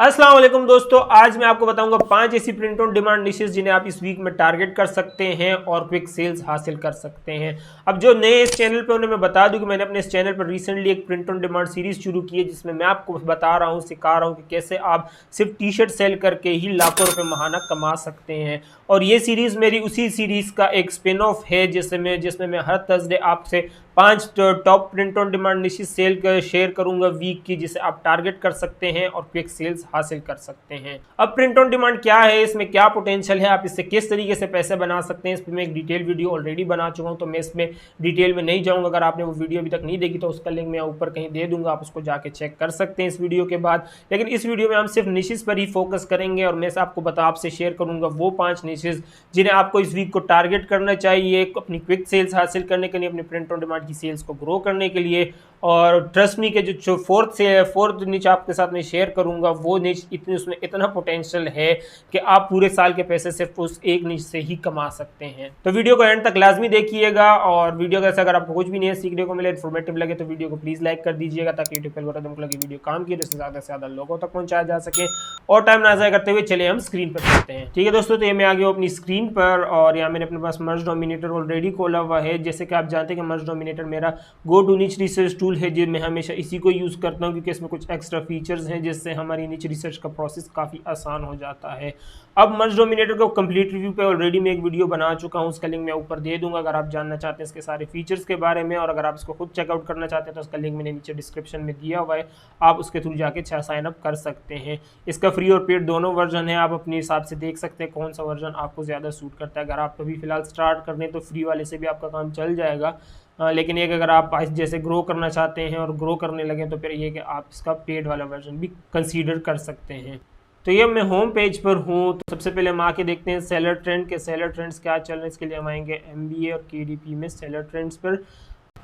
अस्सलाम वालेकुम दोस्तों, आज मैं आपको बताऊंगा 5 ऐसी प्रिंट ऑन डिमांड निशेस जिन्हें आप इस वीक में टारगेट कर सकते हैं और क्विक सेल्स हासिल कर सकते हैं। अब जो नए इस चैनल पे उन्हें मैं बता दूं कि मैंने अपने इस चैनल पर रिसेंटली एक प्रिंट ऑन डिमांड सीरीज शुरू की है, जिसमें मैं आपको बता रहा हूं, सिखा रहा हूं कि कैसे आप सिर्फ टी शर्ट सेल करके ही लाखों रुपए महाना कमा सकते हैं। और ये सीरीज मेरी उसी सीरीज का एक स्पिन ऑफ है जिसमें मैं हर थर्सडे आपसे 5 top print on demand niches sell share करूंगा वीक की, जिसे आप टारगेट कर सकते हैं और क्विक सेल्स हासिल कर सकते हैं। अब प्रिंट ऑन डिमांड क्या है, इसमें क्या पोटेंशियल है, आप इससे किस तरीके से पैसे बना सकते हैं, इस पर मैं एक डिटेल वीडियो ऑलरेडी बना चुका हूं, तो मैं इसमें डिटेल में नहीं जाऊंगा। अगर आपने वो वीडियो अभी तक नहीं देखी तो उसका लिंक मैं ऊपर कहीं दे दूंगा, आप उसको जाके चेक कर सकते हैं इस वीडियो के बाद। लेकिन इस वीडियो में हम सिर्फ निशेस पर ही फोकस करेंगे और मैं आपसे शेयर करूंगा वो 5 निशेस जिन्हें आपको इस वीक को टारगेट करना चाहिए अपनी क्विक सेल्स हासिल करने के लिए, अपनी प्रिंट ऑन डिमांड की सेल्स को ग्रो करने के लिए। और ट्रस्ट मी के जो फोर्थ निच आपके साथ में शेयर करूंगा, वो निच उसमें इतना पोटेंशियल है कि आप पूरे साल के पैसे सिर्फ उस एक निच से ही कमा सकते हैं। तो वीडियो को एंड तक लाजमी देखिएगा, और वीडियो का अगर आपको कुछ भी नहीं है सीखने को मिले, इन्फॉर्मेटिव लगे, तो वीडियो को प्लीज लाइक कर दीजिएगा, ताकि यूट्यूब एल्गोरिथम को लगे वीडियो काम की तो ज्यादा से ज्यादा लोगों तक पहुंचाया जा सके। और टाइम ना ज़ाया करते हुए चले हम स्क्रीन पर चलते हैं। ठीक है दोस्तों, तो ये मैं आ गया हूँ अपनी स्क्रीन पर, और यहाँ मैंने अपने पास मर्ज डोमिनेटर ऑलरेडी खोला हुआ है। जैसे कि आप जानते हैं कि मर्ज डोमिनेटर मेरा गो टू निच रिसर्च टूल है, जिसमें हमेशा इसी को यूज़ करता हूँ, क्योंकि इसमें कुछ एक्स्ट्रा फीचर्स हैं जिससे हमारी निच रिसर्च का प्रोसेस काफ़ी आसान हो जाता है। अब मर्ज डोमिनेटर को कंप्लीट रिव्यू पे ऑलरेडी मैं एक वीडियो बना चुका हूँ, उसका लिंक मैं ऊपर दे दूंगा अगर आप जानना चाहते हैं इसके सारे फीचर्स के बारे में। और अगर आप इसको खुद चेकआउट करना चाहते हैं तो उसका लिंक मैंने नीचे डिस्क्रिप्शन में दिया हुआ है, आप उसके थ्रू जाके साइन अप कर सकते हैं। इसका फ्री और पेड दोनों वर्जन है, आप अपने हिसाब से देख सकते हैं कौन सा वर्जन आपको ज़्यादा सूट करता है। अगर आप अभी फिलहाल स्टार्ट कर दें तो फ्री वाले से भी आपका काम चल जाएगा, लेकिन एक अगर आप जैसे ग्रो करना चाहते हैं और ग्रो करने लगे तो फिर ये कि आप इसका पेड वाला वर्जन भी कंसीडर कर सकते हैं। तो ये मैं होम पेज पर हूँ, तो सबसे पहले हम आके देखते हैं सेलर ट्रेंड के सेलर ट्रेंड्स क्या चल रहे हैं। इसके लिए हम आएंगे MBA और KDP में सेलर ट्रेंड्स पर।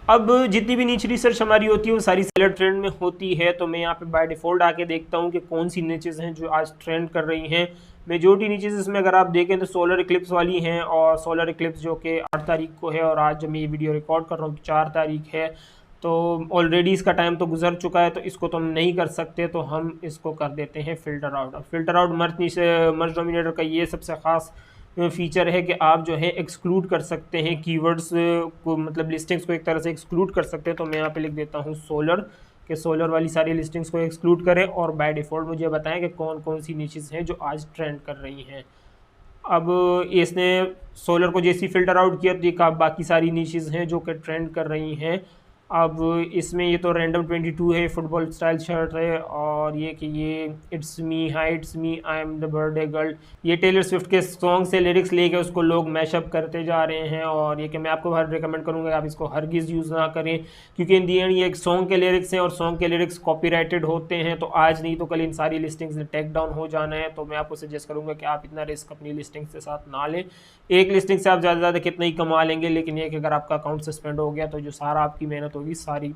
अब जितनी भी नीच रिसर्च हमारी होती है वो सारी सेलर ट्रेंड में होती है, तो मैं यहाँ पे बाय डिफ़ॉल्ट आके देखता हूँ कि कौन सी नीचेस हैं जो आज ट्रेंड कर रही हैं। मेजोरिटी नीचेस इसमें अगर आप देखें तो सोलर इक्लिप्स वाली हैं, और सोलर इक्लिप्स जो कि 8 तारीख को है, और आज जब मैं ये वीडियो रिकॉर्ड कर रहा हूँ तो 4 तारीख है, तो ऑलरेडी इसका टाइम तो गुजर चुका है, तो इसको तो हम नहीं कर सकते, तो हम इसको कर देते हैं फ़िल्टर आउट। फ़िल्टर आउट मर्ज डोमिनेटर का ये सबसे ख़ास फीचर है कि आप जो है एक्सक्लूड कर सकते हैं कीवर्ड्स को, मतलब लिस्टिंग्स को एक तरह से एक्सक्लूड कर सकते हैं। तो मैं यहाँ पे लिख देता हूँ सोलर, के सोलर वाली सारी लिस्टिंग्स को एक्सक्लूड करें, और बाय डिफ़ॉल्ट मुझे बताएं कि कौन कौन सी नीचेस हैं जो आज ट्रेंड कर रही हैं। अब इसने सोलर को जैसी फ़िल्टर आउट किया तो ये बाकी सारी नीचेस हैं जो कि ट्रेंड कर रही हैं। अब इसमें ये तो रैंडम 22 है, फुटबॉल स्टाइल शर्ट है, और ये कि ये it's me I am the birthday girl, ये टेलर स्विफ्ट के सॉन्ग से लिरिक्स लेके उसको लोग मैशअप करते जा रहे हैं। और ये कि मैं आपको हर रिकमेंड करूँगा आप इसको हरगिज़ यूज़ ना करें, क्योंकि इन दी एंड ये एक सॉन्ग के लिरिक्स हैं, और सॉन्ग के लिरिक्स कॉपीराइटेड होते हैं, तो आज नहीं तो कल इन सारी लिस्टिंग्स ने टेक डाउन हो जाना है। तो मैं आपको सजेस्ट करूँगा कि आप इतना रिस्क अपनी लिस्टिंग के साथ ना लें। एक लिस्टिंग से आप ज़्यादा से ज़्यादा कितना ही कमा लेंगे, लेकिन ये कि अगर आपका अकाउंट सस्पेंड हो गया तो जो सारा आपकी मेहनत होगी सारी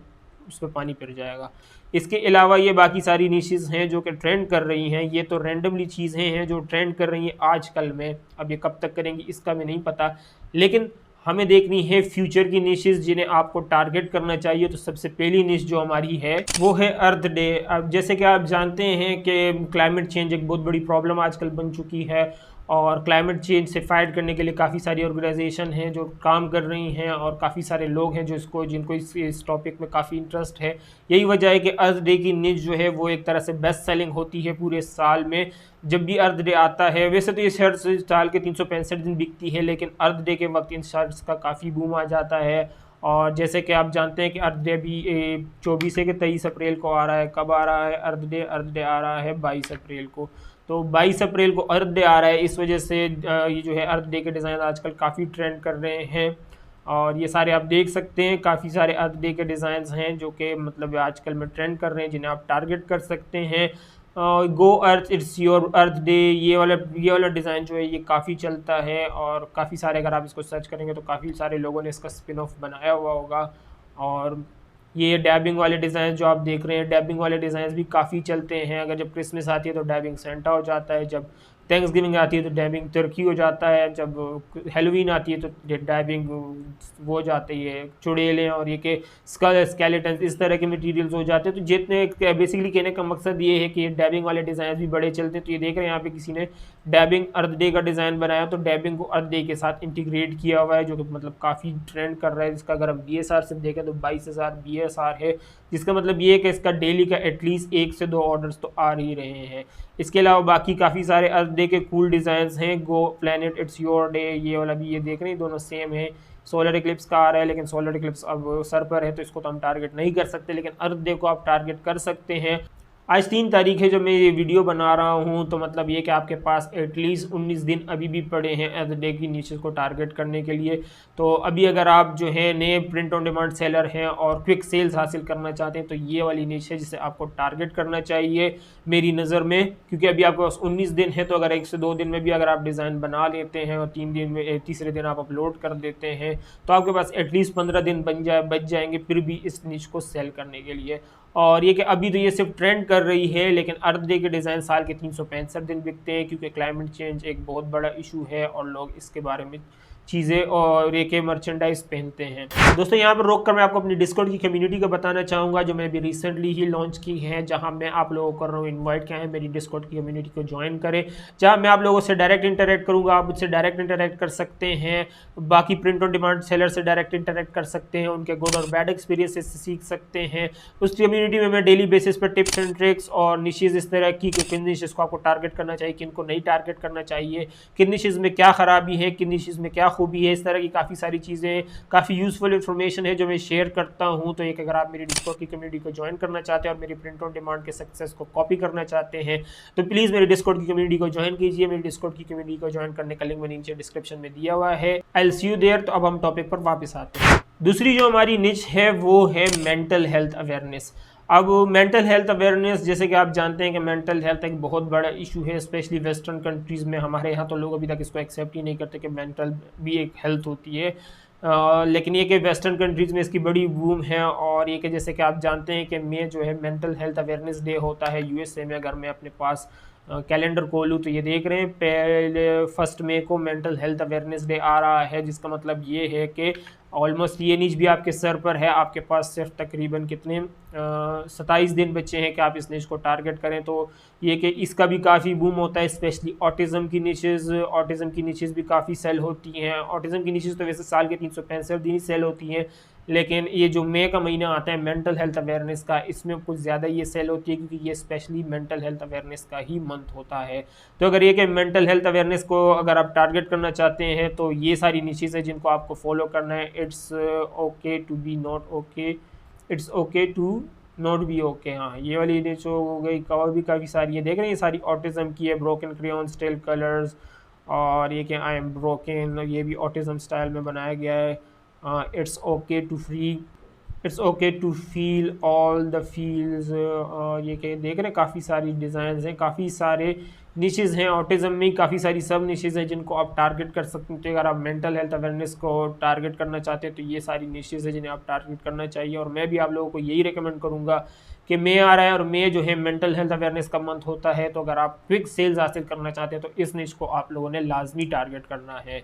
उस पर पानी फिर जाएगा। इसके अलावा ये बाकी सारी निशेस हैं जो कि ट्रेंड कर रही हैं, ये तो रैंडमली चीज़ें हैं जो ट्रेंड कर रही हैं आजकल में। अब ये कब तक करेंगी इसका भी नहीं पता, लेकिन हमें देखनी है फ्यूचर की निशेस जिन्हें आपको टारगेट करना चाहिए। तो सबसे पहली निश जो हमारी है वो है अर्थ डे। अब जैसे कि आप जानते हैं कि क्लाइमेट चेंज एक बहुत बड़ी प्रॉब्लम आजकल बन चुकी है, और क्लाइमेट चेंज से फाइट करने के लिए काफ़ी सारी ऑर्गेनाइजेशन हैं जो काम कर रही हैं, और काफ़ी सारे लोग हैं जो जिनको इस टॉपिक में काफ़ी इंटरेस्ट है। यही वजह है कि अर्थ डे की निश जो है वो एक तरह से बेस्ट सेलिंग होती है पूरे साल में। जब भी अर्थ डे आता है, वैसे तो ये शर्ट्स साल के 365 दिन बिकती है, लेकिन अर्थ डे के वक्त इन शर्ट्स का काफ़ी बूम आ जाता है। और जैसे कि आप जानते हैं कि अर्थ डे भी 24 से 23 अप्रैल को आ रहा है। कब आ रहा है अर्थ डे आ रहा है 22 अप्रैल को। तो 22 अप्रैल को अर्थ डे आ रहा है, इस वजह से ये जो है अर्थ डे के डिज़ाइन आजकल काफ़ी ट्रेंड कर रहे हैं। और ये सारे आप देख सकते हैं, काफ़ी सारे अर्थ डे के डिज़ाइंस हैं जो कि मतलब आजकल में ट्रेंड कर रहे हैं, जिन्हें आप टारगेट कर सकते हैं। गो अर्थ इट्स योर अर्थ डे, ये वाला डिज़ाइन जो है ये काफ़ी चलता है, और काफ़ी सारे अगर आप इसको सर्च करेंगे तो काफ़ी सारे लोगों ने इसका स्पिन ऑफ बनाया हुआ होगा। और ये डैबिंग वाले डिज़ाइन जो आप देख रहे हैं, डैबिंग वाले डिज़ाइन भी काफ़ी चलते हैं। अगर जब क्रिसमस आती है तो डैबिंग सेंटा हो जाता है, जब थैंक्सगिविंग आती है तो डैबिंग टर्की हो जाता है, जब हेलोवीन आती है तो डैबिंग वो हो जाती है चुड़ैलें और ये के स्कल स्केलेटन, इस तरह के मटेरियल्स हो जाते हैं। तो जितने बेसिकली कहने का मकसद ये है कि ये डैबिंग वाले डिज़ाइन भी बड़े चलते हैं। तो ये देख रहे हैं यहाँ पे किसी ने डैबिंग अर्थ डे का डिज़ाइन बनाया, तो डैबिंग को अर्थ डे के साथ इंटीग्रेट किया हुआ है, जो कि मतलब काफ़ी ट्रेंड कर रहा है। इसका अगर हम BSR से देखें तो 22,000 BSR है, जिसका मतलब ये है कि इसका डेली का एटलीस्ट 1 से 2 ऑर्डर्स तो आ ही रहे हैं। इसके अलावा बाकी काफ़ी सारे अर्थ डे के कूल डिज़ाइंस हैं। गो प्लैनेट इट्स योर डे, ये वाला भी ये देख रहे हैं, दोनों सेम है। सोलर इक्लिप्स का आ रहा है, लेकिन सोलर इक्लिप्स अब सर पर है तो इसको तो हम टारगेट नहीं कर सकते, लेकिन अर्थ डे को आप टारगेट कर सकते हैं। आज 3 तारीख है जब मैं ये वीडियो बना रहा हूँ, तो मतलब ये कि आपके पास एटलीस्ट 19 दिन अभी भी पड़े हैं अर्थ डे की नीचेस को टारगेट करने के लिए। तो अभी अगर आप जो है नए प्रिंट ऑन डिमांड सेलर हैं और क्विक सेल्स हासिल करना चाहते हैं, तो ये वाली नीच है जिसे आपको टारगेट करना चाहिए मेरी नज़र में, क्योंकि अभी आपके पास 19 दिन है। तो अगर 1 से 2 दिन में भी अगर आप डिज़ाइन बना लेते हैं और 3 दिन में तीसरे दिन आप अपलोड कर देते हैं, तो आपके पास एटलीस्ट 15 दिन बच जाएंगे फिर भी इस नीच को सेल करने के लिए। और ये कि अभी तो ये सिर्फ ट्रेंड कर रही है, लेकिन अर्थ डे के डिज़ाइन साल के 365 दिन बिकते हैं, क्योंकि क्लाइमेट चेंज एक बहुत बड़ा इशू है और लोग इसके बारे में चीज़ें और ये के मर्चेंडाइज पहनते हैं। दोस्तों यहाँ पर रोक कर मैं आपको अपनी डिस्कॉर्ड की कम्युनिटी का बताना चाहूँगा, जो मैं भी रिसेंटली ही लॉन्च की है, जहाँ मैं आप लोगों को कर रहा हूँ इनवाइट क्या है मेरी डिस्कॉर्ड की कम्युनिटी को ज्वाइन करें, जहाँ मैं आप लोगों से डायरेक्ट इंटरेक्ट करूँगा। आप मुझसे डायरेक्ट इंटरेक्ट कर सकते हैं, बाकी प्रिंट ऑन डिमांड सेलर से डायरेक्ट इंटरेक्ट कर सकते हैं, उनके गुड और बैड एक्सपीरियंस से सीख सकते हैं। उस कम्युनिटी में मैं डेली बेसिस पर टिप्स एंड ट्रिक्स और निशेज़ इस तरह की किन निशेज़ को आपको टारगेट करना चाहिए, किन को नहीं टारगेट करना चाहिए, किन निशेज़ में क्या खराबी है, किन निशेज़ में क्या खूबी है, इस तरह की काफ़ी सारी चीज़ें, काफ़ी यूज़फुल इन्फॉर्मेशन है जो मैं शेयर करता हूं। तो एक अगर आप मेरी डिस्कॉर्ड की कम्युनिटी को ज्वाइन करना चाहते हैं और मेरी प्रिंट ऑन डिमांड के सक्सेस को कॉपी करना चाहते हैं, तो प्लीज़ मेरी डिस्कॉर्ड की कम्युनिटी को ज्वाइन कीजिए। मेरी डिस्कॉर्ड की कम्युनिटी को ज्वाइन करने का लिंक मैंने नीचे डिस्क्रिप्शन में दिया हुआ है। I will see you there. तो अब हम टॉपिक पर वापस आते हैं। दूसरी जो हमारी निच है वो है मेंटल हेल्थ अवेयरनेस। अब मेंटल हेल्थ अवेयरनेस, जैसे कि आप जानते हैं कि मेंटल हेल्थ एक बहुत बड़ा इशू है, स्पेशली वेस्टर्न कंट्रीज़ में। हमारे यहाँ तो लोग अभी तक इसको एक्सेप्ट ही नहीं करते कि मेंटल भी एक हेल्थ होती है। लेकिन ये कि वेस्टर्न कंट्रीज़ में इसकी बड़ी बूम है। और ये कि जैसे कि आप जानते हैं कि मई जो है मेंटल हेल्थ अवेयरनेस डे होता है USA में। अगर मैं अपने पास कैलेंडर खोलूँ तो ये देख रहे हैं पहले 1 मई को मेंटल हेल्थ अवेयरनेस डे आ रहा है, जिसका मतलब ये है कि ऑलमोस्ट ये नीच भी आपके सर पर है। आपके पास सिर्फ तकरीबन कितने 27 दिन बचे हैं कि आप इस नीच को टारगेट करें। तो ये कि इसका भी काफ़ी बूम होता है, स्पेशली ऑटिज़म की नीचेज़ भी काफ़ी सेल होती हैं। ऑटिज़म की नीचेज़ तो वैसे साल के 365 दिन ही सेल होती हैं, लेकिन ये जो मई का महीना आता है मेंटल हेल्थ अवेयरनेस का, इसमें कुछ ज़्यादा ये सेल होती है, क्योंकि ये स्पेशली मेंटल हेल्थ अवेयरनेस का ही मंथ होता है। तो अगर ये कि मेंटल हेल्थ अवेयरनेस को अगर आप टारगेट करना चाहते हैं, तो ये सारी निचेज़ है जिनको आपको फॉलो करना है। It's okay to be not okay, it's okay to not be okay. हाँ, ये वाली नीचे हो गई। कवर भी काफ़ी सारी है, देख रहे हैं ये सारी ऑटिज़म की है। ब्रोकन क्रेयॉन स्टेल कलर्स, और ये कि आई एम ब्रोकन, ये भी ऑटिज़म स्टाइल में बनाया गया है। It's okay to feel all the feels. ये कि देख रहे हैं काफ़ी सारी डिज़ाइंस हैं, काफ़ी सारे निशेज़ हैं। ऑटिज़म में काफ़ी सारी सब निशेज़ हैं जिनको आप टारगेट कर सकते हैं। तो अगर आप मेंटल हेल्थ अवेयरनेस को टारगेट करना चाहते हैं, तो ये सारी निशेज़ हैं जिन्हें आप टारगेट करना चाहिए। और मैं भी आप लोगों को यही रिकमेंड करूँगा कि मई आ रहा है और मई जो है मेंटल हेल्थ अवेयरनेस का मंथ होता है। तो अगर आप क्विक सेल्स हासिल करना चाहते हैं, तो इस निश को आप लोगों ने लाजमी टारगेट करना है।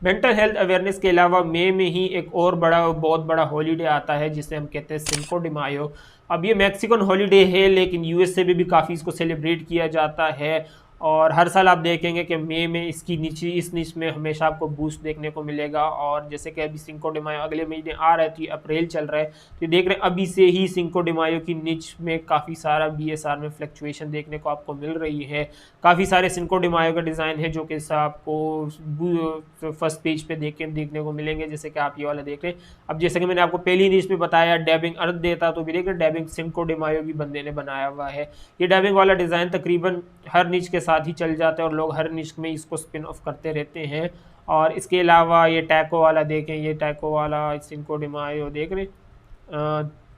मेंटल हेल्थ अवेयरनेस के अलावा मई में ही एक और बहुत बड़ा हॉलीडे आता है, जिसे हम कहते हैं सिंको डी मायो। अब ये मैक्सिकन हॉलीडे है, लेकिन USA में भी काफ़ी इसको सेलिब्रेट किया जाता है। और हर साल आप देखेंगे कि मई में इस निच में हमेशा आपको बूस्ट देखने को मिलेगा। और जैसे कि अभी सिंको डी मायो अगले महीने आ रहा है, तो ये अप्रैल चल रहा है, तो देख रहे हैं अभी से ही सिंको डी मायो की निच में काफ़ी सारा BSR में फ्लक्चुएशन देखने को आपको मिल रही है। काफ़ी सारे सिंको डी मायो का डिज़ाइन है जो कि आपको फर्स्ट पेज पे देखने को मिलेंगे, जैसे कि आप ये वाला देख रहे हैं। अब जैसे कि मैंने आपको पहली निच में बताया डैबिंग अर्थ देता, तो भी देख रहे डैबिंग सिंको डी मायो भी बंदे ने बनाया हुआ है। ये डैबिंग वाला डिज़ाइन तकरीबन हर निच के साथ ही चल जाता है और लोग हर निच में इसको स्पिन ऑफ करते रहते हैं। और इसके अलावा ये टैको वाला देखें, ये टैको वाला सिंको डी मायो देख रहे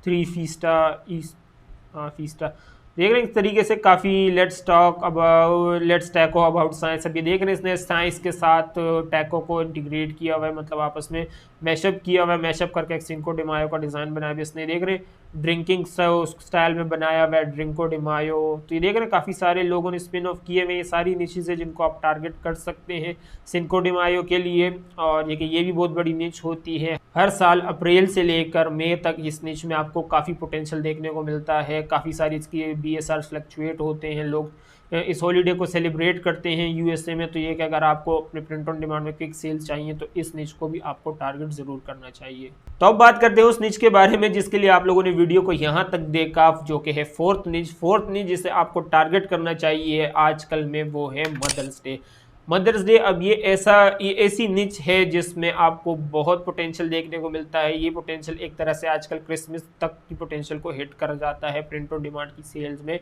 3 फीस्टा फीस्टा देख रहे हैं इस तरीके से काफ़ी लेट्स टैको अबाउट साइंस। अब ये देख रहे हैं इसने साइंस के साथ टैको को इंटीग्रेट किया हुआ है, मतलब आपस में मैशअप किया हुआ है, मैशअप करके एक सिंको डिमायो का डिज़ाइन बनाया हुआ है इसने। देख रहे हैं ड्रिंकिंग स्टाइल में बनाया हुआ है ड्रिंको डिमायो। तो ये देख रहे हैं काफ़ी सारे लोगों ने स्पिन ऑफ किए हुए, ये सारी निचेज़ है जिनको आप टारगेट कर सकते हैं सिंको डिमायो के लिए। और ये भी बहुत बड़ी निच होती है, हर साल अप्रैल से लेकर मई तक इस निच में आपको काफ़ी पोटेंशियल देखने को मिलता है। काफ़ी सारी इसकी BSR फ्लक्चुएट होते हैं, लोग इस हॉलीडे को सेलिब्रेट करते हैं USA में। तो ये कि अगर आपको अपने प्रिंट ऑन डिमांड में क्विक सेल्स चाहिए तो इस निच को भी आपको टारगेट ज़रूर करना चाहिए। तो अब बात करते हैं उस निच के बारे में जिसके लिए आप लोगों ने वीडियो को यहाँ तक देखा, जो कि है फोर्थ निच जिसे आपको टारगेट करना चाहिए आजकल में, वो है मदर्स डे। मदर्स डे अब ये ऐसी निच है जिसमें आपको बहुत पोटेंशियल देखने को मिलता है। ये पोटेंशियल एक तरह से आजकल क्रिसमस तक की पोटेंशियल को हिट कर जाता है प्रिंट ऑन डिमांड की सेल्स में।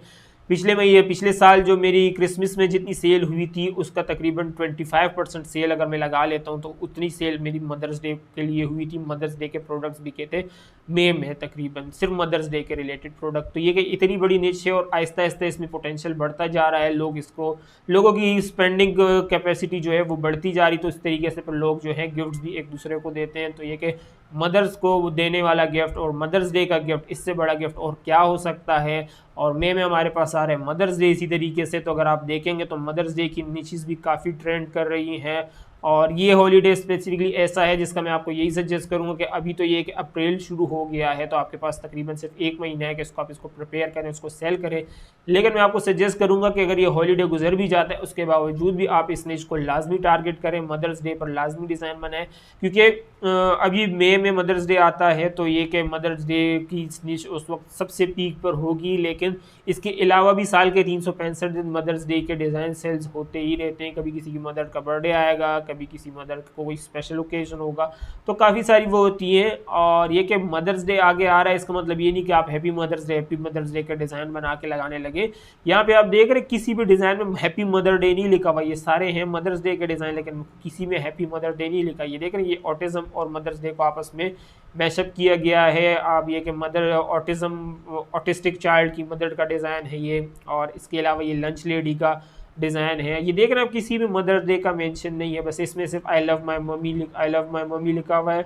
पिछले साल जो मेरी क्रिसमस में जितनी सेल हुई थी उसका तकरीबन 25% सेल अगर मैं लगा लेता हूं तो उतनी सेल मेरी मदर्स डे के लिए हुई थी। मदर्स डे के प्रोडक्ट्स बिके थे मई में, तकरीबन सिर्फ मदर्स डे के रिलेटेड प्रोडक्ट। तो ये कि इतनी बड़ी निच है और आहिस्ता आहिस्ता इसमें पोटेंशियल बढ़ता जा रहा है। लोगों की स्पेंडिंग कैपेसिटी जो है वो बढ़ती जा रही। तो इस तरीके से पर लोग जो है गिफ्ट्स भी एक दूसरे को देते हैं। तो ये कि मदर्स को देने वाला गिफ्ट और मदर्स डे का गिफ्ट, इससे बड़ा गिफ्ट और क्या हो सकता है। और मई में हमारे पास आ रहे हैं मदर्स डे इसी तरीके से। तो अगर आप देखेंगे तो मदर्स डे की निचेस भी काफ़ी ट्रेंड कर रही हैं। और ये हॉलीडे स्पेसिफिकली ऐसा है जिसका मैं आपको यही सजेस्ट करूंगा कि अभी तो ये कि अप्रैल शुरू हो गया है तो आपके पास तकरीबन सिर्फ 1 महीना है कि आप इसको प्रिपेयर करें, उसको सेल करें। लेकिन मैं आपको सजेस्ट करूंगा कि अगर ये हॉलीडे गुजर भी जाता है उसके बावजूद भी आप इस निच को लाजमी टारगेट करें, मदर्स डे पर लाजमी डिज़ाइन बनाएं। क्योंकि अभी मई में मदर्स डे आता है तो ये कि मदर्स डे की निच उस वक्त सबसे पीक पर होगी। लेकिन इसके अलावा भी साल के 365 दिन मदर्स डे के डिज़ाइन सेल्स होते ही रहते हैं। कभी किसी की मदर का बर्थडे आएगा, कभी किसी मदर को कोई स्पेशल ओकेजन होगा, तो काफ़ी सारी वो होती हैं। और ये कि मदर्स डे आगे आ रहा है इसका मतलब ये नहीं कि आप हैप्पी मदर्स डे का डिज़ाइन बना के लगाने लगे। यहाँ पे आप देख रहे किसी भी डिज़ाइन में हैप्पी मदर डे नहीं लिखा हुआ, ये सारे हैं मदर्स डे के डिज़ाइन लेकिन किसी में हैप्पी मदर डे नहीं लिखा। ये देख रहे हैं ये ऑटिज्म और मदर्स डे को आपस में मैशअप किया गया है। आप ये कि ऑटिस्टिक चाइल्ड की मदर का डिज़ाइन है ये, और इसके अलावा ये लंच लेडी का डिज़ाइन है। ये देख रहे हैं आप किसी भी मदर्स डे का मेंशन नहीं है, बस इसमें सिर्फ आई लव माई मम्मी लिखा हुआ है।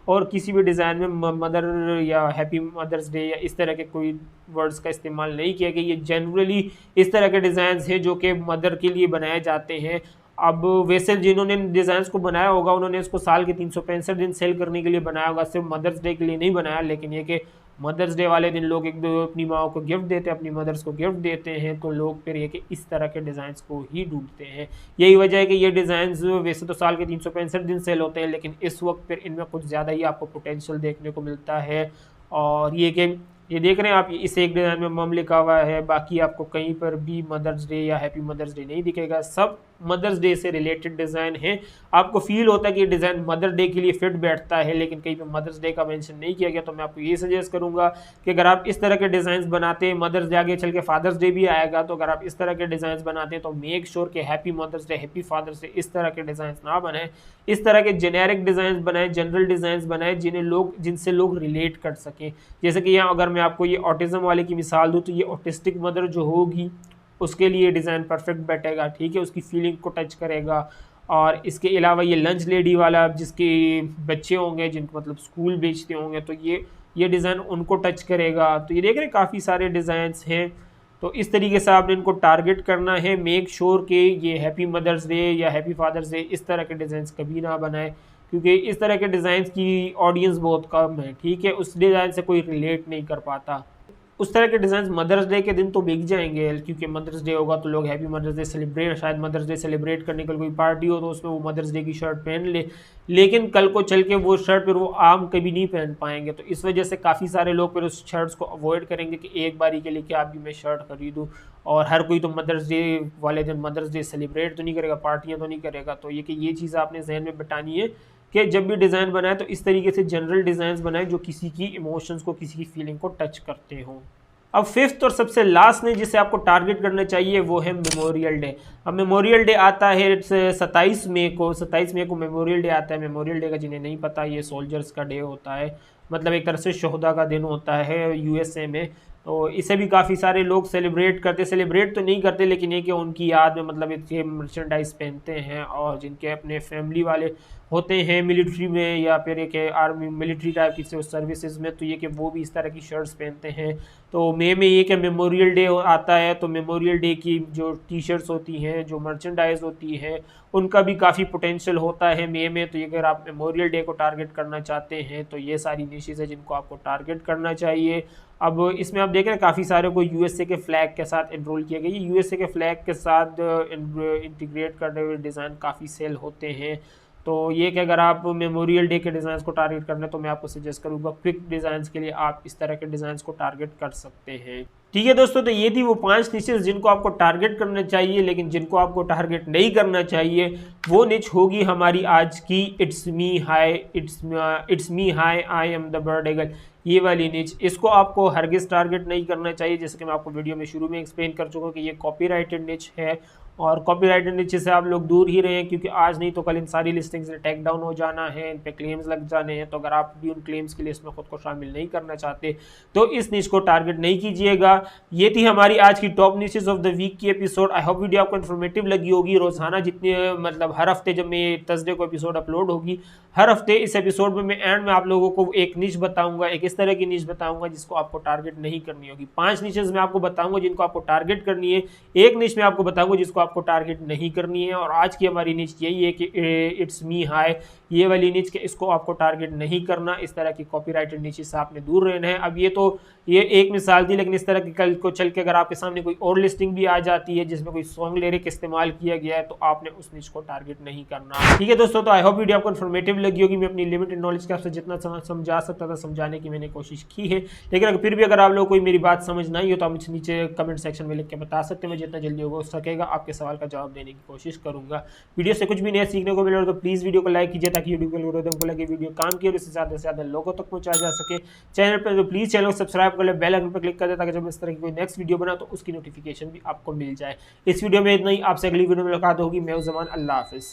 और किसी भी डिज़ाइन में मदर या हैप्पी मदर्स डे या इस तरह के कोई वर्ड्स का इस्तेमाल नहीं किया गया। ये जनरली इस तरह के डिज़ाइंस हैं जो कि मदर के लिए बनाए जाते हैं। अब वैसे जिन्होंने डिज़ाइंस को बनाया होगा उन्होंने इसको साल के 365 दिन सेल करने के लिए बनाया होगा, सिर्फ मदर्स डे के लिए नहीं बनाया। लेकिन ये कि मदर्स डे वाले दिन लोग एक दो अपनी माओ को गिफ्ट देते हैं, अपनी मदर्स को गिफ्ट देते हैं, तो लोग फिर ये कि इस तरह के डिज़ाइंस को ही ढूंढते हैं। यही वजह है कि ये डिज़ाइंस वैसे तो साल के 365 दिन सेल होते हैं लेकिन इस वक्त फिर इनमें कुछ ज़्यादा ही आपको पोटेंशियल देखने को मिलता है। और ये देख रहे हैं आप इस एक डिज़ाइन में मम लिखा हुआ है, बाकी आपको कहीं पर भी मदर्स डे या हैप्पी मदर्स डे नहीं दिखेगा। सब मदर्स डे से रिलेटेड डिज़ाइन है। आपको फील होता है कि ये डिज़ाइन मदर डे के लिए फिट बैठता है लेकिन कहीं पे मदर्स डे का मेंशन नहीं किया गया। तो मैं आपको ये सजेस्ट करूंगा कि अगर आप इस तरह के डिज़ाइंस बनाते हैं, मदर्स डे आगे चल के फादर्स डे भी आएगा, तो अगर आप इस तरह के डिज़ाइंस बनाते हैं तो मेक श्योर कि happy mother's day happy father's day इस तरह के डिज़ाइंस ना बनाएं। इस तरह के जेनेरिक डिज़ाइंस बनाएं, जनरल डिज़ाइंस बनाएं जिनसे लोग रिलेट कर सकें। जैसे कि यहाँ अगर मैं आपको ये ऑटिज्म वाले की मिसाल दूँ तो ये ऑटिस्टिक मदर जो होगी उसके लिए डिज़ाइन परफेक्ट बैठेगा, ठीक है, उसकी फीलिंग को टच करेगा। और इसके अलावा ये लंच लेडी वाला जिसके बच्चे होंगे जिनको मतलब स्कूल भेजते होंगे तो ये डिज़ाइन उनको टच करेगा। तो ये देख रहे हैं काफ़ी सारे डिज़ाइंस हैं। तो इस तरीके से आपने इनको टारगेट करना है। मेक श्योर कि ये हैप्पी मदर्स डे या हैप्पी फादर्स डे इस तरह के डिज़ाइंस कभी ना बनाए, क्योंकि इस तरह के डिज़ाइंस की ऑडियंस बहुत कम है, ठीक है, उस डिज़ाइन से कोई रिलेट नहीं कर पाता। उस तरह के डिज़ाइन मदर्स डे के दिन तो बिक जाएंगे क्योंकि मदर्स डे होगा तो लोग हैप्पी मदर्स डे सेलिब्रेट, शायद मदर्स डे सेलिब्रेट करने के लिए कोई पार्टी हो तो उसमें वो मदर्स डे की शर्ट पहन ले, लेकिन कल को चल के वो शर्ट फिर वो आम कभी नहीं पहन पाएंगे। तो इस वजह से काफ़ी सारे लोग फिर उस शर्ट्स को अवॉइड करेंगे कि एक बारी के लिए क्या अभी मैं शर्ट खरीदूँ। और हर कोई तो मदर्स डे वाले दिन मदर्स डे सेलिब्रेट तो नहीं करेगा, पार्टियाँ तो नहीं करेगा। तो ये चीज़ आपने जहन में बिठानी है कि जब भी डिज़ाइन बनाए तो इस तरीके से जनरल डिज़ाइन बनाए जो किसी की इमोशंस को, किसी की फीलिंग को टच करते हों। अब फिफ्थ और सबसे लास्ट ने जिसे आपको टारगेट करना चाहिए वो है मेमोरियल डे। अब मेमोरियल डे आता है 27 मई को मेमोरियल डे आता है। मेमोरियल डे का जिन्हें नहीं पता ये सोल्जर्स का डे होता है, मतलब एक तरह से शोहदा का दिन होता है USA में। तो इसे भी काफ़ी सारे लोग सेलिब्रेट तो नहीं करते, लेकिन ये कि उनकी याद में मतलब ये मर्चेंडाइज पहनते हैं। और जिनके अपने फैमिली वाले होते हैं मिलिट्री में या फिर एक आर्मी मिलिट्री टाइप की सर्विसेज में, तो ये कि वो भी इस तरह की शर्ट्स पहनते हैं। तो मई में ये कि मेमोरियल डे आता है, तो मेमोरियल डे की जो टी शर्ट्स होती हैं, जो मर्चेंडाइज होती है, उनका भी काफ़ी पोटेंशियल होता है मई में। तो ये अगर आप मेमोरियल डे को टारगेट करना चाहते हैं तो ये सारी निशेज़ है जिनको आपको टारगेट करना चाहिए। अब इसमें आप देख रहे हैं काफ़ी सारे को यूएसए के फ्लैग के साथ एनरोल किया गया। यूएसए के फ्लैग के साथ इंटीग्रेट करने हुए डिज़ाइन काफ़ी सेल होते हैं। तो ये कि अगर आप मेमोरियल डे के डिज़ाइंस को टारगेट करना है तो मैं आपको सजेस्ट करूँगा क्विक डिज़ाइंस के लिए आप इस तरह के डिज़ाइंस को टारगेट कर सकते हैं। ठीक है दोस्तों, तो ये थी वो 5 निचेस जिनको आपको टारगेट करना चाहिए। लेकिन जिनको आपको टारगेट नहीं करना चाहिए वो निच होगी हमारी आज की it's me high I am the bird eagle, ये वाली निच। इसको आपको हरगिज़ टारगेट नहीं करना चाहिए। जैसे कि मैं आपको वीडियो में शुरू में एक्सप्लेन कर चुका हूँ कि ये कॉपीराइटेड निच है और कॉपीराइटेड नीचे से आप लोग दूर ही रहें, क्योंकि आज नहीं तो कल इन सारी लिस्टिंग से टैग डाउन हो जाना है, इन पे क्लेम्स लग जाने हैं। तो अगर आप भी उन क्लेम्स की लिस्ट में खुद को शामिल नहीं करना चाहते तो इस निच को टारगेट नहीं कीजिएगा। ये थी हमारी आज की top news of the week की एपिसोड। आई होप वीडियो आपको इन्फॉर्मेटिव लगी होगी। रोजाना जितने मतलब हर हफ्ते जब मैं थर्सडे को एपिसोड अपलोड होगी, हर हफ्ते इस एपिसोड में मैं एंड में आप लोगों को एक निच बताऊंगा, एक इस तरह की निच बताऊंगा जिसको आपको टारगेट नहीं करनी होगी। 5 निचेस में आपको बताऊंगा जिनको आपको टारगेट करनी है, एक निच में आपको बताऊंगा जिसको आपको टारगेट नहीं करनी है। और आज की हमारी निच यही है कि इट्स मी हाई, ये वाली निच के इसको आपको टारगेट नहीं करना। इस तरह की कॉपीराइटेड निच से आपने दूर रहना है। अब ये एक मिसाल थी, लेकिन इस तरह की कल को चल के अगर आपके सामने कोई और लिस्टिंग भी आ जाती है जिसमें कोई सॉन्ग लिरिक इस्तेमाल किया गया है तो आपने उस निच को टारगेट नहीं करना। ठीक है दोस्तों, तो आई होप वीडियो आपको इन्फॉर्मेटिव लगी होगी। मैं अपनी लिमिटेड नॉलेज के आपसे जितना समझा सकता था समझाने की मैंने कोशिश की है। लेकिन फिर भी अगर आप लोग कोई मेरी बात समझ नहीं हो तो आप मुझे नीचे कमेंट सेक्शन में लिख के बता सकते हैं। मैं जितना जल्दी हो सकेगा आपके सवाल का जवाब देने की कोशिश करूंगा। वीडियो से कुछ भी नया सीखने को मिले तो प्लीज़ वीडियो को लाइक कीजिए ताकि यूट्यूब एल्गोरिथम को लगे वीडियो काम की और इससे ज़्यादा से ज़्यादा लोगों तक पहुंचाया जा सके। चैनल पर तो प्लीज़ चैनल को सब्सक्राइब कर ले, बेल आइकन पर क्लिक कर दे ताकि जब इस तरह की कोई नेक्स्ट वीडियो बना तो उसकी नोटिफिकेशन भी आपको मिल जाए। इस वीडियो में इतना ही, आपसे अगली वीडियो में मुलाकात होगी। मैं उज़्ज़मान, अल्लाह हाफिज़।